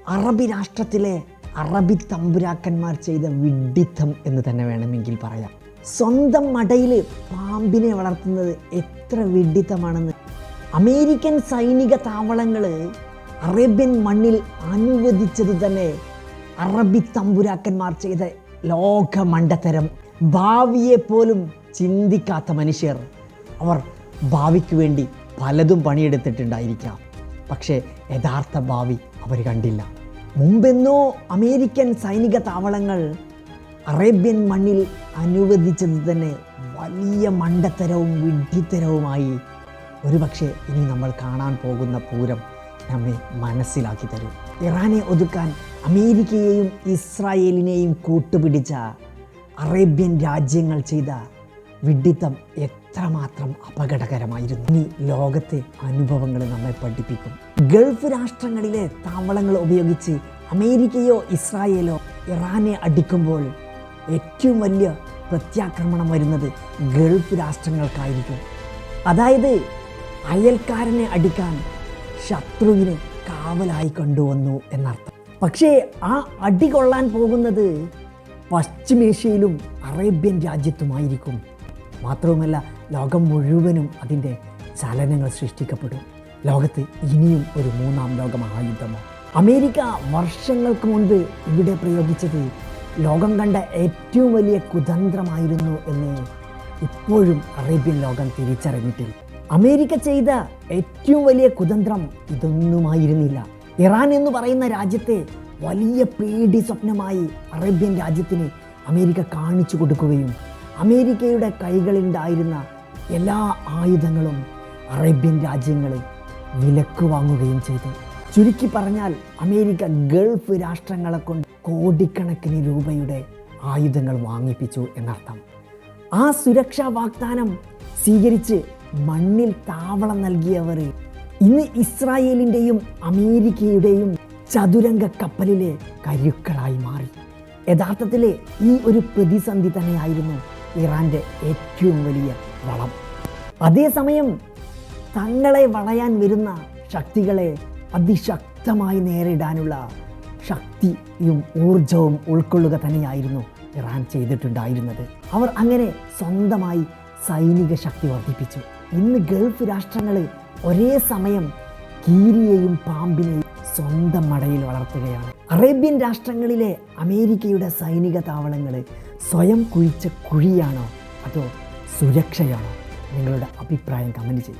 അറബി രാഷ്ട്രത്തിലെ അറബി തമ്പുരാക്കന്മാർ ചെയ്ത വിഡ്ഢിത്തം എന്ന് തന്നെ വേണമെങ്കിൽ പറയാം. സ്വന്തം മടയിൽ പാമ്പിനെ വളർത്തുന്നത് എത്ര വിഡ്ഢിത്തമാണെന്ന് അമേരിക്കൻ സൈനിക താവളങ്ങൾ അറേബ്യൻ മണ്ണിൽ അനുവദിച്ചത് തന്നെ അറബി തമ്പുരാക്കന്മാർ ചെയ്ത ലോക മണ്ടത്തരം. ഭാവിയെപ്പോലും ചിന്തിക്കാത്ത മനുഷ്യർ. അവർ ഭാവിക്ക് വേണ്ടി പലതും പണിയെടുത്തിട്ടുണ്ടായിരിക്കാം, പക്ഷേ യഥാർത്ഥ ഭാവി അവർ കണ്ടില്ല. മുമ്പെന്നോ അമേരിക്കൻ സൈനിക താവളങ്ങൾ അറേബ്യൻ മണ്ണിൽ അനുവദിച്ചത് തന്നെ വലിയ മണ്ടത്തരവും വിഡ്ഢിത്തരവുമായി ഒരുപക്ഷെ ഇനി നമ്മൾ കാണാൻ പോകുന്ന പൂരം നമ്മെ മനസ്സിലാക്കി തരും. ഇറാനെ ഒതുക്കാൻ അമേരിക്കയെയും ഇസ്രായേലിനെയും കൂട്ടുപിടിച്ച അറേബ്യൻ രാജ്യങ്ങൾ ചെയ്ത വിഡ്ഢിത്തം എത്രമാത്രം അപകടകരമായിരുന്നു. ഇനി ലോകത്തെ അനുഭവങ്ങൾ നമ്മെ പഠിപ്പിക്കും. ഗൾഫ് രാഷ്ട്രങ്ങളിലെ താവളങ്ങൾ ഉപയോഗിച്ച് അമേരിക്കയോ ഇസ്രായേലോ ഇറാനെ അടിക്കുമ്പോൾ ഏറ്റവും വലിയ പ്രത്യാക്രമണം വരുന്നത് ഗൾഫ് രാഷ്ട്രങ്ങൾക്കായിരിക്കും. അതായത് അയൽക്കാരനെ അടിക്കാൻ ശത്രുവിനെ കാവലായി കൊണ്ടുവന്നു എന്നർത്ഥം. പക്ഷേ ആ അടി കൊള്ളാൻ പോകുന്നത് പശ്ചിമേഷ്യയിലും അറേബ്യൻ രാജ്യത്തുമായിരിക്കും. മാത്രവുമല്ല, ലോകം മുഴുവനും അതിൻ്റെ ചലനങ്ങൾ സൃഷ്ടിക്കപ്പെടും. ലോകത്ത് ഇനിയും ഒരു മൂന്നാം ലോക മഹായുദ്ധമോ? അമേരിക്ക വർഷങ്ങൾക്ക് മുൻപ് ഇവിടെ പ്രയോഗിച്ചത് ലോകം കണ്ട ഏറ്റവും വലിയ കുതന്ത്രമായിരുന്നു എന്ന് ഇപ്പോഴും അറേബ്യൻ ലോകം തിരിച്ചറിഞ്ഞിട്ടില്ല. അമേരിക്ക ചെയ്ത ഏറ്റവും വലിയ കുതന്ത്രം ഇതൊന്നുമായിരുന്നില്ല. ഇറാൻ എന്ന് പറയുന്ന രാജ്യത്തെ വലിയ പേടി സ്വപ്നമായി അറേബ്യൻ രാജ്യത്തിന് അമേരിക്ക കാണിച്ചു കൊടുക്കുകയും അമേരിക്കയുടെ കൈകളിലുണ്ടായിരുന്ന എല്ലാ ആയുധങ്ങളും അറേബ്യൻ രാജ്യങ്ങൾ വിലക്ക് വാങ്ങുകയും ചെയ്തു. ചുരുക്കി പറഞ്ഞാൽ അമേരിക്ക ഗൾഫ് രാഷ്ട്രങ്ങളെ കൊണ്ട് കോടിക്കണക്കിന് രൂപയുടെ ആയുധങ്ങൾ വാങ്ങിപ്പിച്ചു എന്നർത്ഥം. ആ സുരക്ഷാ വാഗ്ദാനം സ്വീകരിച്ച് മണ്ണിൽ താവളം നൽകിയവർ ഇന്ന് ഇസ്രായേലിൻ്റെയും അമേരിക്കയുടെയും ചതുരംഗ കപ്പലിലെ കരുക്കളായി മാറി. യഥാർത്ഥത്തിൽ ഈ ഒരു പ്രതിസന്ധി തന്നെയായിരുന്നു ഇറാൻ്റെ ഏറ്റവും വലിയ വളം. അതേസമയം തങ്ങളെ വളയാൻ വരുന്ന ശക്തികളെ അതിശക്തമായി നേരിടാനുള്ള ശക്തിയും ഊർജവും ഉൾക്കൊള്ളുക തന്നെയായിരുന്നു ഇറാൻ ചെയ്തിട്ടുണ്ടായിരുന്നത്. അവർ അങ്ങനെ സ്വന്തമായി സൈനിക ശക്തി വർദ്ധിപ്പിച്ചു. ഇന്ന് ഗൾഫ് രാഷ്ട്രങ്ങൾ ഒരേ സമയം കീരിയെയും പാമ്പിനെയും സ്വന്തം മടയിൽ വളർത്തുകയാണ്. അറേബ്യൻ രാഷ്ട്രങ്ങളിലെ അമേരിക്കയുടെ സൈനിക താവളങ്ങൾ സ്വയം കുഴിച്ച കുഴിയാണോ അതോ സുരക്ഷയാണോ? നിങ്ങളുടെ അഭിപ്രായം കമൻറ്റ് ചെയ്യും.